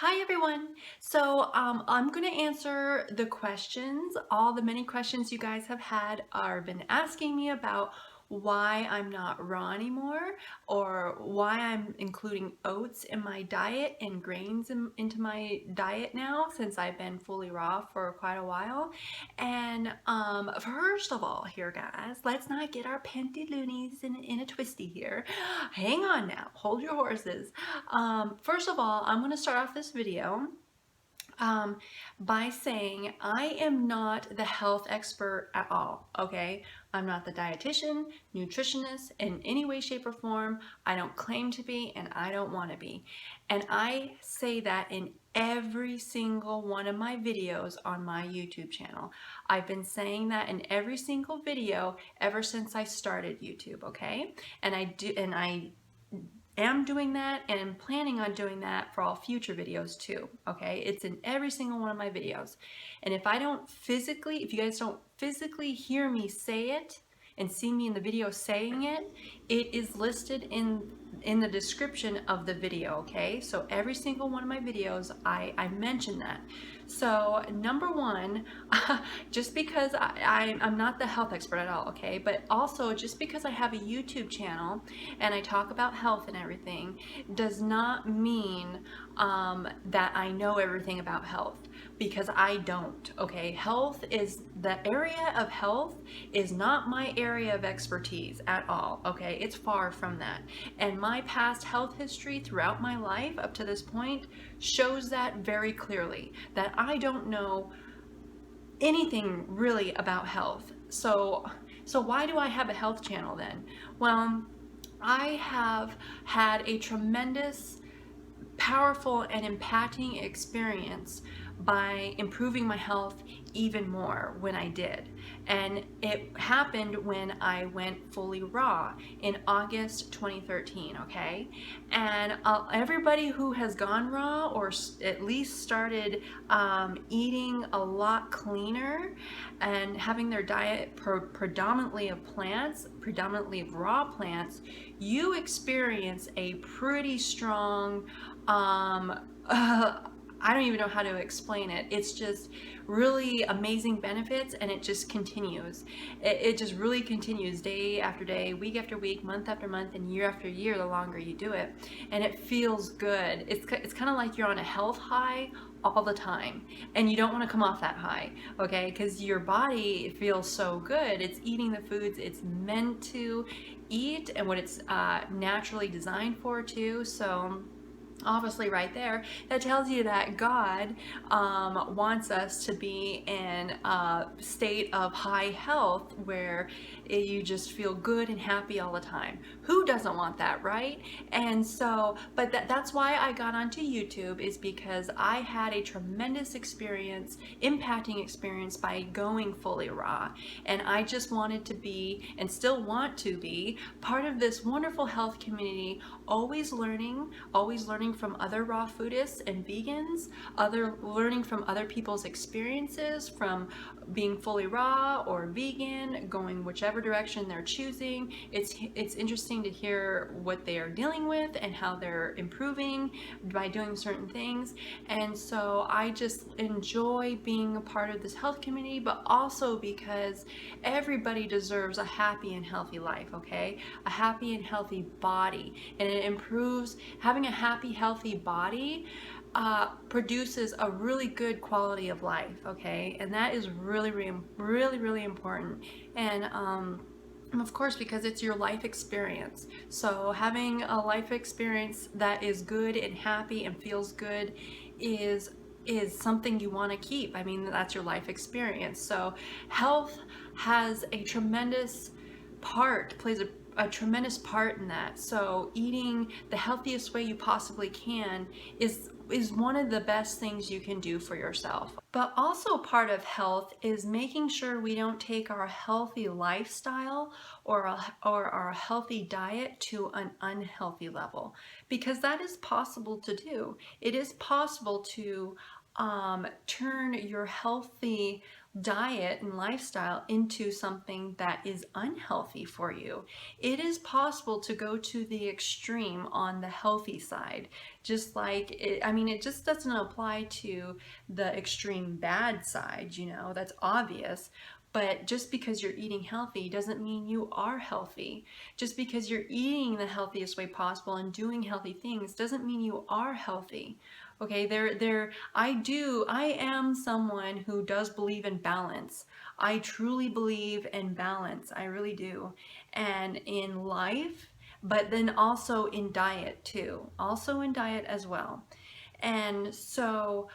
Hi everyone. I'm going to answer the questions, all the many questions you guys have had are been asking me about why I'm not raw anymore or why I'm including oats in my diet and grains into my diet now since I've been fully raw for quite a while. And first of all here guys, let's not get our panty loonies in a twisty here. Hang on now, hold your horses. First of all, I'm going to start off this video um, by saying I am not the health expert at all, okay? I'm not the dietitian, nutritionist in any way, shape, or form. I don't claim to be, and I don't want to be. And I say that in every single one of my videos on my YouTube channel. I've been saying that in every single video ever since I started YouTube, okay? And I am doing that and am planning on doing that for all future videos too, okay? It's in every single one of my videos. And if you guys don't physically hear me say it and see me in the video saying it, it is listed in the description of the video, okay? So every single one of my videos, I mention that. So number one, just because I'm not the health expert at all, okay? But also just because I have a YouTube channel and I talk about health and everything does not mean that I know everything about health, because I don't, okay? The area of health is not my area of expertise at all, okay? It's far from that. And my past health history throughout my life up to this point shows that very clearly, that I don't know anything really about health. So why do I have a health channel then? Well, I have had a tremendous, powerful, and impacting experience by improving my health even more when I did. And it happened when I went fully raw in August 2013, okay? And everybody who has gone raw or at least started eating a lot cleaner and having their diet predominantly of plants, predominantly of raw plants, you experience a pretty strong I don't even know how to explain it. It's just really amazing benefits, and it just continues. It just really continues day after day, week after week, month after month, and year after year the longer you do it. And it feels good. It's kind of like you're on a health high all the time, and you don't want to come off that high, okay? Because your body feels so good. It's eating the foods it's meant to eat and what it's naturally designed for too. So obviously right there, that tells you that God wants us to be in a state of high health where you just feel good and happy all the time. Who doesn't want that, right? And so, but that's why I got onto YouTube, is because I had a tremendous experience, impacting experience by going fully raw. And I just wanted to be, and still want to be, part of this wonderful health community, always learning from other raw foodists and vegans, learning from other people's experiences from being fully raw or vegan, going whichever direction they're choosing. It's interesting to hear what they are dealing with and how they're improving by doing certain things. And so I just enjoy being a part of this health community, but also because everybody deserves a happy and healthy life, okay? A happy and healthy body. And it improves, having a happy, healthy body produces a really good quality of life, okay? And that is really, really important. And of course, because it's your life experience. So having a life experience that is good and happy and feels good is something you want to keep. I mean, that's your life experience. So health has a tremendous part, plays a tremendous part in that. So eating the healthiest way you possibly can is one of the best things you can do for yourself. But also part of health is making sure we don't take our healthy lifestyle or our healthy diet to an unhealthy level, because that is possible to do. It is possible to turn your healthy diet and lifestyle into something that is unhealthy for you. It is possible to go to the extreme on the healthy side, just like it just doesn't apply to the extreme bad side, that's obvious. But just because you're eating healthy doesn't mean you are healthy. Just because you're eating the healthiest way possible and doing healthy things doesn't mean you are healthy. Okay, I am someone who does believe in balance. I truly believe in balance. I really do. And in life, but then also in diet too. Also in diet as well. And so,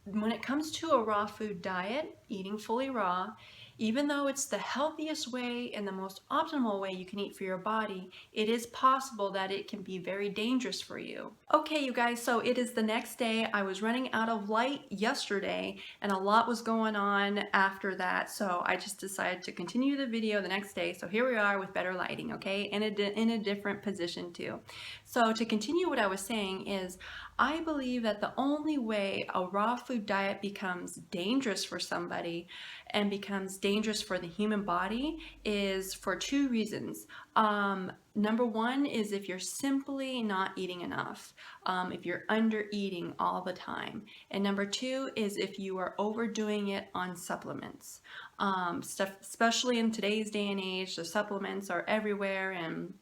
when it comes to a raw food diet, eating fully raw, even though it's the healthiest way and the most optimal way you can eat for your body, it is possible that it can be very dangerous for you. Okay, you guys, so it is the next day. I was running out of light yesterday and a lot was going on after that, so I just decided to continue the video the next day. So here we are with better lighting, okay, and in a different position too. So to continue what I was saying is, I believe that the only way a raw food diet becomes dangerous for somebody and becomes dangerous for the human body is for two reasons. Number one is if you're simply not eating enough, if you're under eating all the time. And number two is if you are overdoing it on supplements. Especially in today's day and age, the supplements are everywhere, and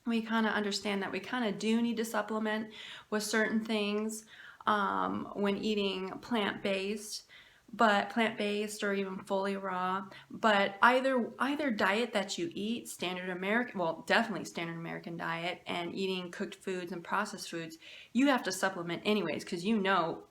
we kind of understand that we kind of do need to supplement with certain things when eating plant-based or even fully raw. But either diet that you eat, standard American, well, definitely standard American diet, and eating cooked foods and processed foods, you have to supplement anyways, because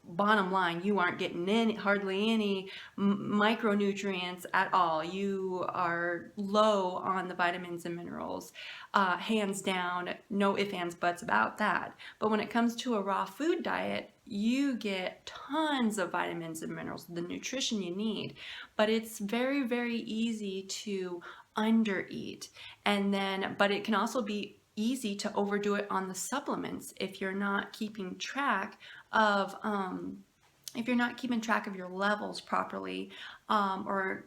bottom line, you aren't getting hardly any micronutrients at all. You are low on the vitamins and minerals, hands down, no ifs, ands, buts about that. But when it comes to a raw food diet, you get tons of vitamins and minerals, the nutrition you need, but it's very, very easy to undereat. But it can also be easy to overdo it on the supplements if you're not keeping track of your levels properly, or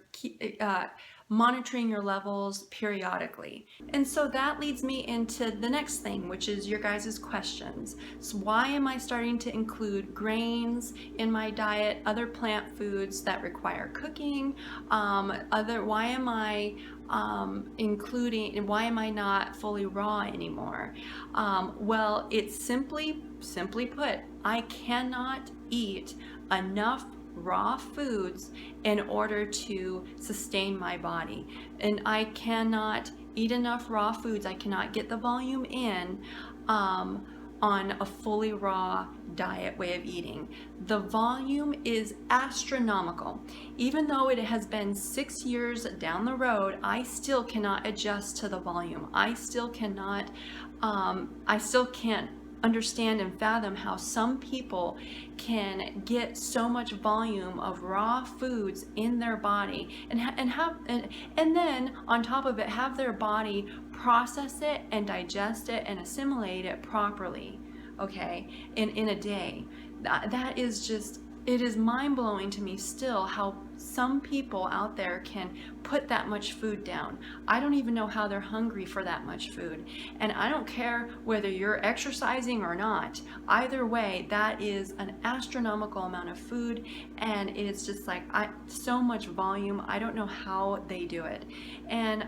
monitoring your levels periodically. And so that leads me into the next thing, which is your guys' questions. So why am I starting to include grains in my diet, other plant foods that require cooking? Why am I why am I not fully raw anymore? Well, it's simply put, I cannot eat enough raw foods in order to sustain my body, and I cannot eat enough raw foods, I cannot get the volume in on a fully raw diet way of eating. The volume is astronomical. Even though it has been 6 years down the road, I still cannot adjust to the volume. I still can't understand and fathom how some people can get so much volume of raw foods in their body and then on top of it have their body process it and digest it and assimilate it properly, okay, in a day. That is just, it is mind-blowing to me still how some people out there can put that much food down. I don't even know how they're hungry for that much food. And I don't care whether you're exercising or not. Either way, that is an astronomical amount of food, and it's just like so much volume. I don't know how they do it. And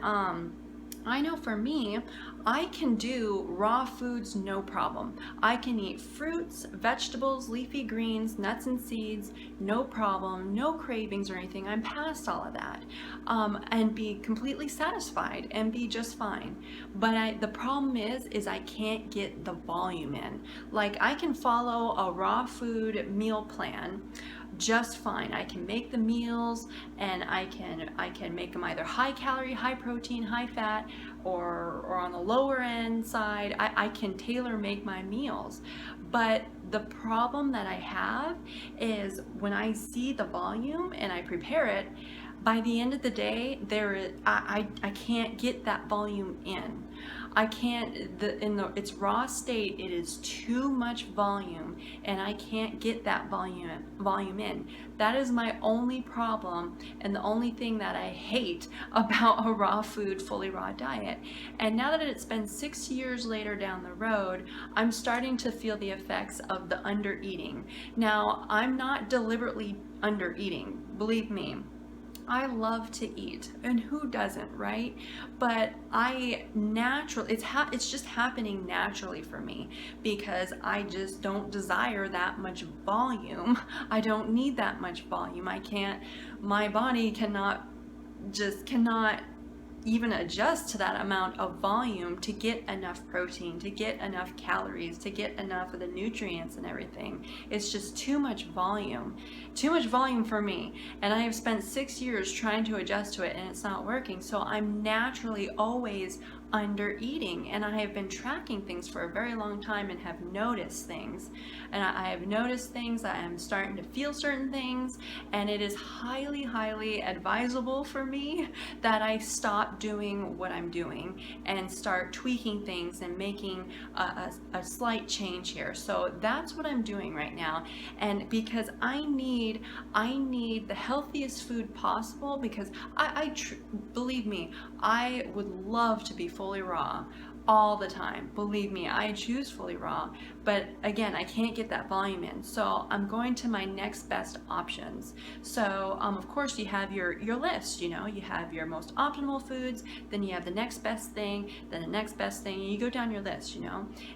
I know for me, I can do raw foods no problem. I can eat fruits, vegetables, leafy greens, nuts and seeds, no problem, no cravings or anything. I'm past all of that, and be completely satisfied and be just fine. But the problem is I can't get the volume in. Like, I can follow a raw food meal plan just fine. I can make the meals, and I can make them either high calorie, high protein, high fat, or on the lower end side. I can tailor make my meals. But the problem that I have is when I see the volume and I prepare it, by the end of the day, I can't get that volume in. I can't, its raw state, it is too much volume, and I can't get that volume in. That is my only problem, and the only thing that I hate about a raw food, fully raw diet. And now that it's been 6 years later down the road, I'm starting to feel the effects of the under eating. Now, I'm not deliberately under eating, believe me. I love to eat, and who doesn't, right? But it's just happening naturally for me because I just don't desire that much volume. I don't need that much volume. My body cannot even adjust to that amount of volume to get enough protein, to get enough calories, to get enough of the nutrients and everything. It's just too much volume for me. And I have spent 6 years trying to adjust to it, and it's not working. So I'm naturally always under eating, and I have been tracking things for a very long time and have noticed things. And I have noticed things, I am starting to feel certain things, and it is highly, highly advisable for me that I stop doing what I'm doing and start tweaking things and making a slight change here. So that's what I'm doing right now. And because I need the healthiest food possible, because believe me, I would love to be fully raw all the time. Believe me, I choose fully raw, but again, I can't get that volume in. So I'm going to my next best options. So of course you have your list, you have your most optimal foods, then you have the next best thing, then the next best thing, and you go down your list,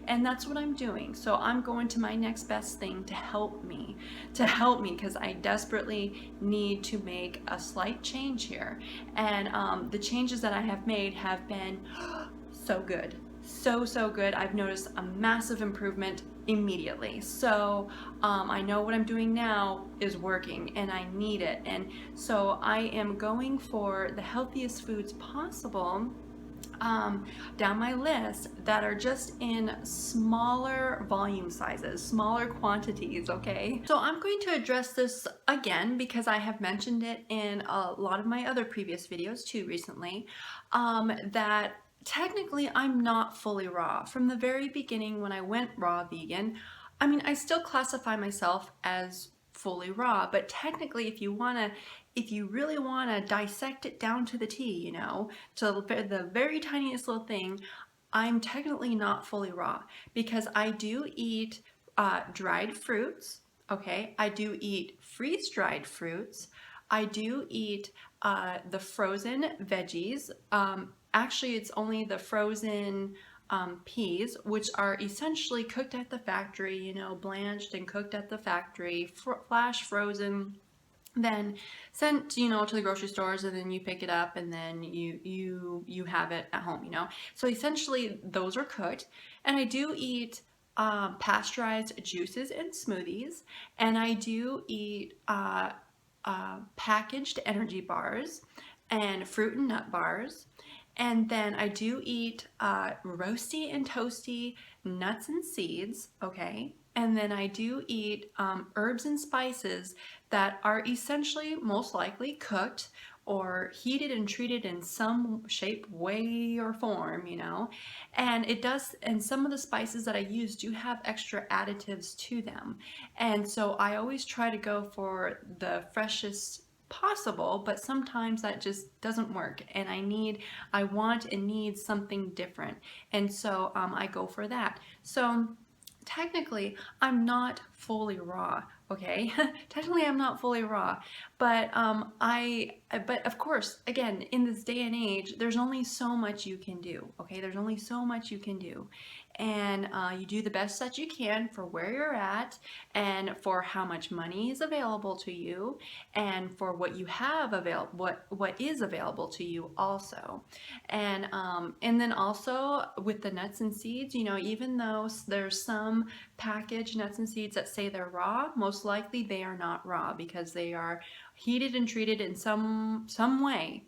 and that's what I'm doing. So I'm going to my next best thing to help me, because I desperately need to make a slight change here. And the changes that I have made have been so good. So good. I've noticed a massive improvement immediately. So I know what I'm doing now is working, and I need it. And so I am going for the healthiest foods possible down my list that are just in smaller volume sizes, smaller quantities, okay? So I'm going to address this again because I have mentioned it in a lot of my other previous videos too recently, that technically I'm not fully raw. From the very beginning when I went raw vegan, I mean, I still classify myself as fully raw, but technically if you really want to dissect it down to the T, to the very tiniest little thing, I'm technically not fully raw because I do eat dried fruits, okay? I do eat freeze-dried fruits. I do eat the frozen veggies. Actually, it's only the frozen peas, which are essentially cooked at the factory, blanched and cooked at the factory, flash frozen, then sent, to the grocery stores, and then you pick it up and then you have it at home, So essentially those are cooked. And I do eat pasteurized juices and smoothies, and I do eat packaged energy bars and fruit and nut bars. And then I do eat roasty and toasty nuts and seeds, okay? And then I do eat herbs and spices that are essentially most likely cooked or heated and treated in some shape, way, or form, and some of the spices that I use do have extra additives to them. And so I always try to go for the freshest possible, but sometimes that just doesn't work, and I want and need something different, and so I go for that. So technically I'm not fully raw, okay? Technically I'm not fully raw, but but of course, again, in this day and age, there's only so much you can do, okay? There's only so much you can do, and you do the best that you can for where you're at and for how much money is available to you and for what you have what is available to you also. And then also with the nuts and seeds, even though there's some packaged nuts and seeds that say they're raw, most likely they are not raw because they are heated and treated in some way,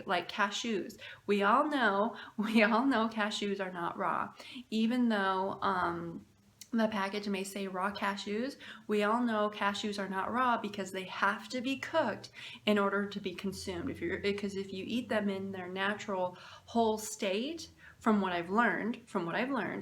like cashews. We all know cashews are not raw. Even though the package may say raw cashews, we all know cashews are not raw because they have to be cooked in order to be consumed. Because if you eat them in their natural whole state from what I've learned,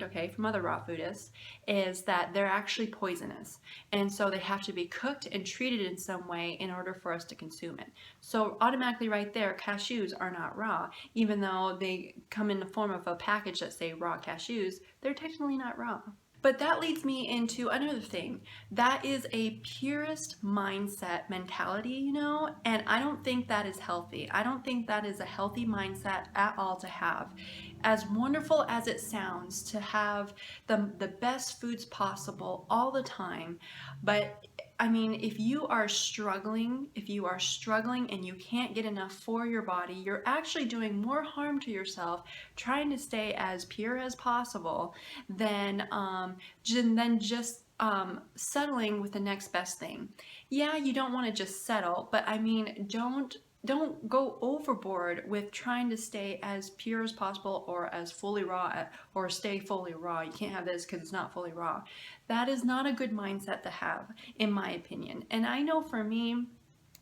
okay, from other raw foodists, is that they're actually poisonous. And so they have to be cooked and treated in some way in order for us to consume it. So automatically right there, cashews are not raw. Even though they come in the form of a package that say raw cashews, they're technically not raw. But that leads me into another thing. That is a purist mindset mentality, you know, and I don't think that is healthy. I don't think that is a healthy mindset at all to have. As wonderful as it sounds to have the best foods possible all the time, but I mean, if you are struggling and you can't get enough for your body, you're actually doing more harm to yourself trying to stay as pure as possible than just settling with the next best thing. Yeah, you don't want to just settle, but I mean, don't go overboard with trying to stay as pure as possible or as fully raw or stay fully raw. You can't have this because it's not fully raw. That is not a good mindset to have, in my opinion. And I know for me,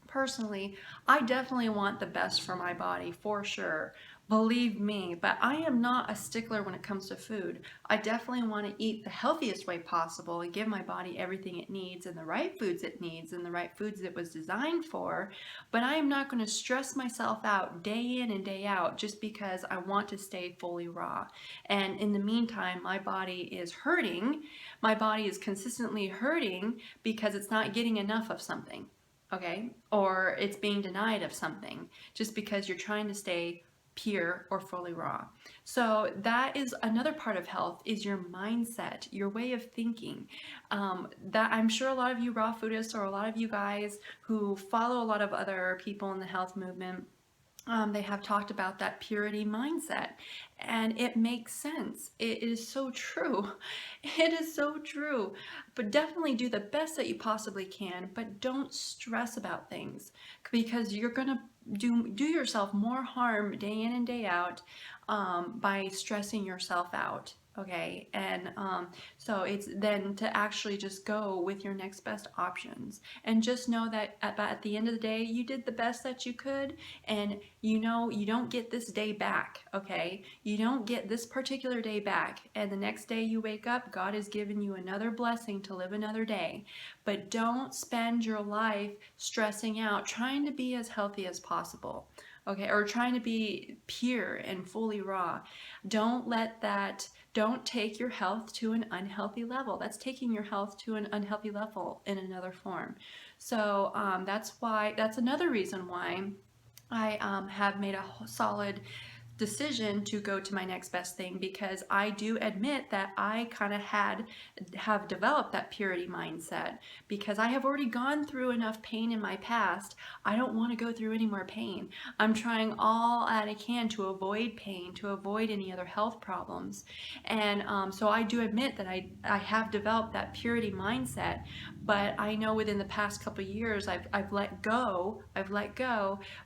personally, I definitely want the best for my body, for sure. Believe me, but I am not a stickler when it comes to food. I definitely want to eat the healthiest way possible and give my body everything it needs and the right foods it needs and the right foods it was designed for. But I am not going to stress myself out day in and day out just because I want to stay fully raw. And in the meantime, my body is hurting. My body is consistently hurting because it's not getting enough of something. Okay, or it's being denied of something just because you're trying to stay pure or fully raw. So that is another part of health, is your mindset, your way of thinking. That I'm sure a lot of you raw foodists or a lot of you guys who follow a lot of other people in the health movement, they have talked about that purity mindset, and it makes sense. It is so true. It is so true. But definitely do the best that you possibly can, but don't stress about things, because you're gonna do yourself more harm day in and day out by stressing yourself out. Okay, and so it's then to actually just go with your next best options, and just know that at the end of the day, you did the best that you could, and you know you don't get this day back. Okay, you don't get this particular day back, and the next day you wake up, God has given you another blessing to live another day. But don't spend your life stressing out trying to be as healthy as possible. Okay, or trying to be pure and fully raw. Don't take your health to an unhealthy level. That's taking your health to an unhealthy level in another form. So that's another reason why I have made a solid decision to go to my next best thing, because I do admit that I kind of have developed that purity mindset, because I have already gone through enough pain in my past. I don't want to go through any more pain. I'm trying all that I can to avoid pain, to avoid any other health problems. And so I do admit that I have developed that purity mindset, but I know within the past couple of years I've let go,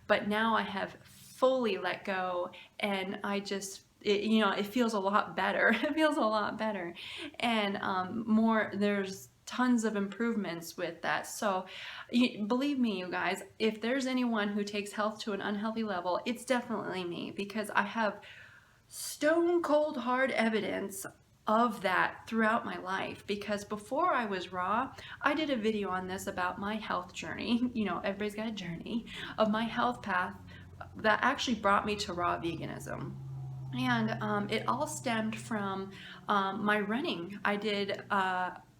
but now I have fully let go, and it feels a lot better. It feels a lot better, and there's tons of improvements with that. So believe me, you guys, if there's anyone who takes health to an unhealthy level, it's definitely me, because I have stone cold hard evidence of that throughout my life. Because before I was raw, I did a video on this about my health journey. You know, everybody's got a journey of my health path that actually brought me to raw veganism. And it all stemmed from my running. I did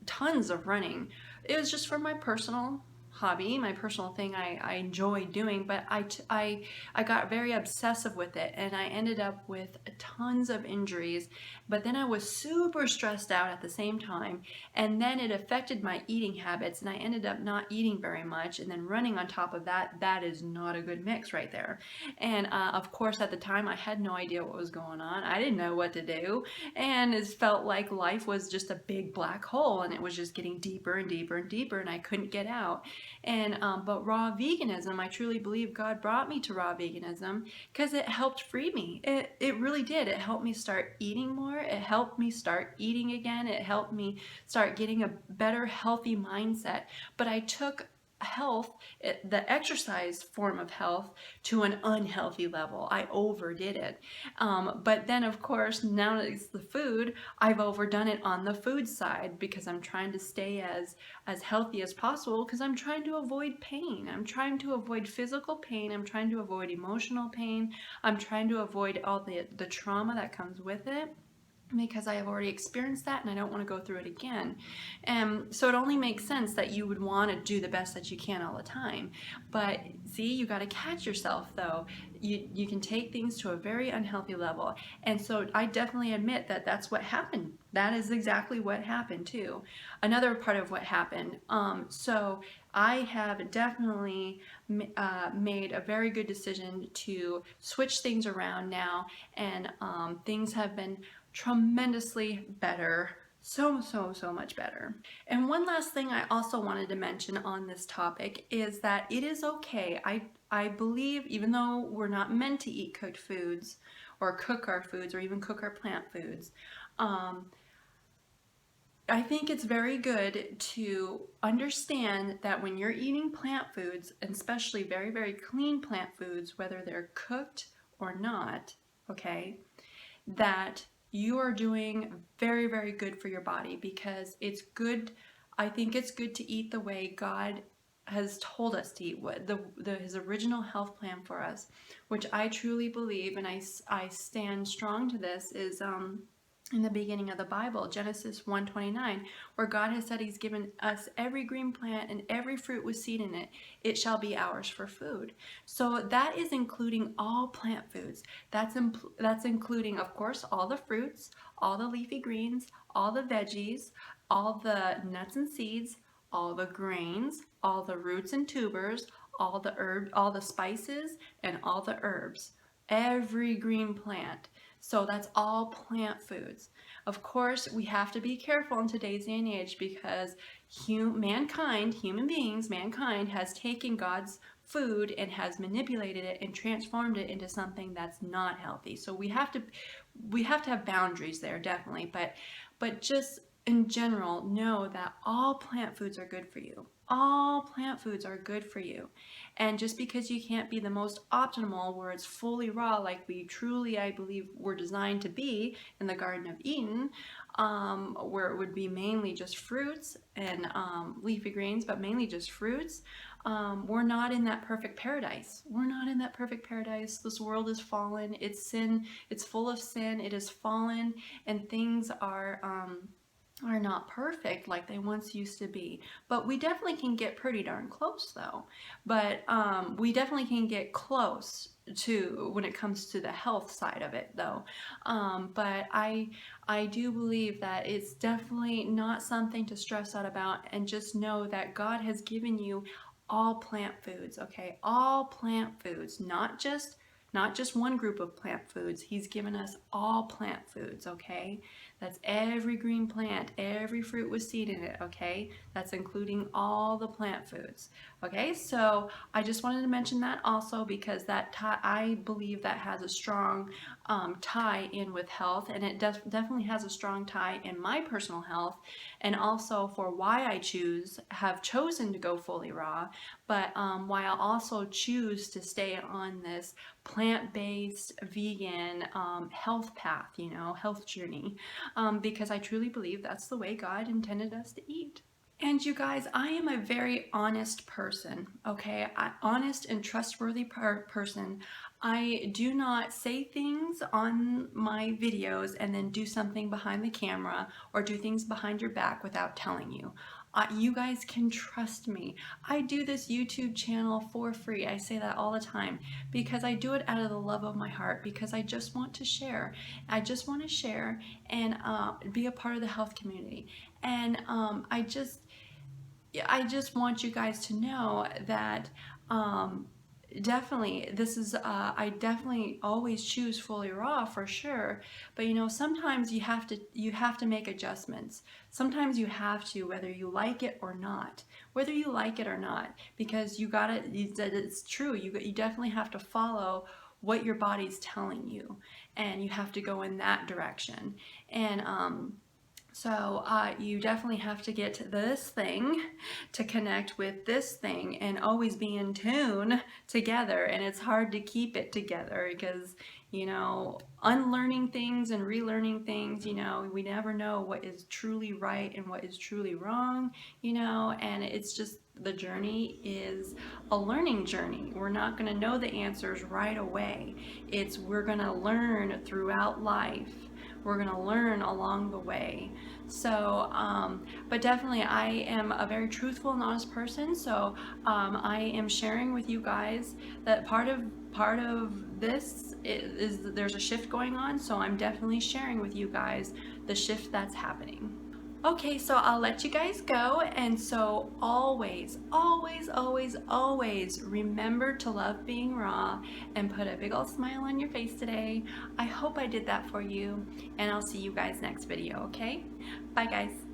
tons of running. It was just for my personal hobby, my personal thing I enjoy doing, but I got very obsessive with it, and I ended up with tons of injuries. But then I was super stressed out at the same time, and then it affected my eating habits, and I ended up not eating very much, and then running on top of that. That is not a good mix right there. And of course, at the time, I had no idea what was going on. I didn't know what to do, and it felt like life was just a big black hole, and it was just getting deeper and deeper and deeper, and I couldn't get out. And but raw veganism, I truly believe God brought me to raw veganism because it helped free me. It really did. It helped me start eating more. It helped me start eating again. It helped me start getting a better, healthy mindset. But I took health, the exercise form of health, to an unhealthy level. I overdid it. But then, of course, now that it's the food, I've overdone it on the food side because I'm trying to stay as healthy as possible, because I'm trying to avoid pain. I'm trying to avoid physical pain. I'm trying to avoid emotional pain. I'm trying to avoid all the trauma that comes with it, because I have already experienced that and I don't want to go through it again. And so it only makes sense that you would want to do the best that you can all the time. But see, you got to catch yourself though. You can take things to a very unhealthy level. And so I definitely admit that that's what happened. That is exactly what happened too. Another part of what happened. So I have definitely made a very good decision to switch things around now, and things have been tremendously better. So much better. And one last thing I also wanted to mention on this topic is that it is okay. I believe, even though we're not meant to eat cooked foods or cook our foods or even cook our plant foods, I think it's very good to understand that when you're eating plant foods, and especially very clean plant foods, whether they're cooked or not, okay, that you are doing very good for your body, because it's good. I think it's good to eat the way God has told us to eat, what his original health plan for us, which I truly believe, and I stand strong to this, is in the beginning of the Bible, Genesis 1:29, where God has said he's given us every green plant and every fruit with seed in it. It shall be ours for food. So that is including all plant foods. That's including, of course, all the fruits, all the leafy greens, all the veggies, all the nuts and seeds, all the grains, all the roots and tubers, all the spices, and all the herbs. Every green plant. So that's all plant foods. Of course, we have to be careful in today's day and age, because mankind has taken God's food and has manipulated it and transformed it into something that's not healthy. So we have to have boundaries there, definitely. But just in general, know that all plant foods are good for you. All plant foods are good for you. And just because you can't be the most optimal, where it's fully raw, like we truly, I believe, were designed to be in the Garden of Eden, where it would be mainly just fruits and leafy greens, but mainly just fruits, we're not in that perfect paradise. We're not in that perfect paradise. This world is fallen. It's sin. It's full of sin. It is fallen, and things are not perfect like they once used to be. But we definitely can get pretty darn close though. But we definitely can get close to, when it comes to the health side of it though. But I do believe that it's definitely not something to stress out about, and just know that God has given you all plant foods, okay? All plant foods, not just one group of plant foods. He's given us all plant foods, okay? That's every green plant, every fruit with seed in it, okay? That's including all the plant foods, okay? So I just wanted to mention that also, because I believe that has a strong tie in with health, and it definitely has a strong tie in my personal health, and also for why I have chosen to go fully raw, but why I'll also choose to stay on this plant-based vegan health path, health journey, because I truly believe that's the way God intended us to eat. And you guys, I am a very honest person, okay? Honest and trustworthy person. I do not say things on my videos and then do something behind the camera, or do things behind your back without telling you. You guys can trust me. I do this YouTube channel for free. I say that all the time, because I do it out of the love of my heart, because I just want to share. I just want to share and be a part of the health community. And I just want you guys to know that definitely I definitely always choose fully raw for sure, but sometimes you have to make adjustments. Sometimes you have to, whether you like it or not, because it's true. You definitely have to follow what your body's telling you, and you have to go in that direction. And So you definitely have to get this thing to connect with this thing and always be in tune together. And it's hard to keep it together because, you know, unlearning things and relearning things, you know, we never know what is truly right and what is truly wrong, you know, and it's just the journey is a learning journey. We're not going to know the answers right away. We're going to learn throughout life. We're going to learn along the way. So, but definitely I am a very truthful and honest person. So I am sharing with you guys that part of this is there's a shift going on. So I'm definitely sharing with you guys the shift that's happening. Okay, so I'll let you guys go. And so always, always, always, always remember to love being raw and put a big old smile on your face today. I hope I did that for you, and I'll see you guys next video, okay? Bye, guys.